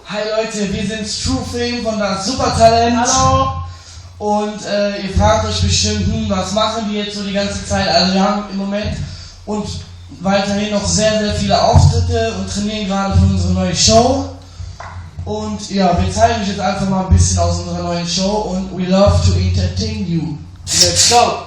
Hi Leute, wir sind True Film von das Supertalent. Hallo! Und ihr fragt euch bestimmt, was machen die jetzt so die ganze Zeit? Also wir haben im Moment und weiterhin noch sehr, sehr viele Auftritte und trainieren gerade für unsere neue Show. Und ja, wir zeigen euch jetzt einfach mal ein bisschen aus unserer neuen Show und we love to entertain you. Let's go!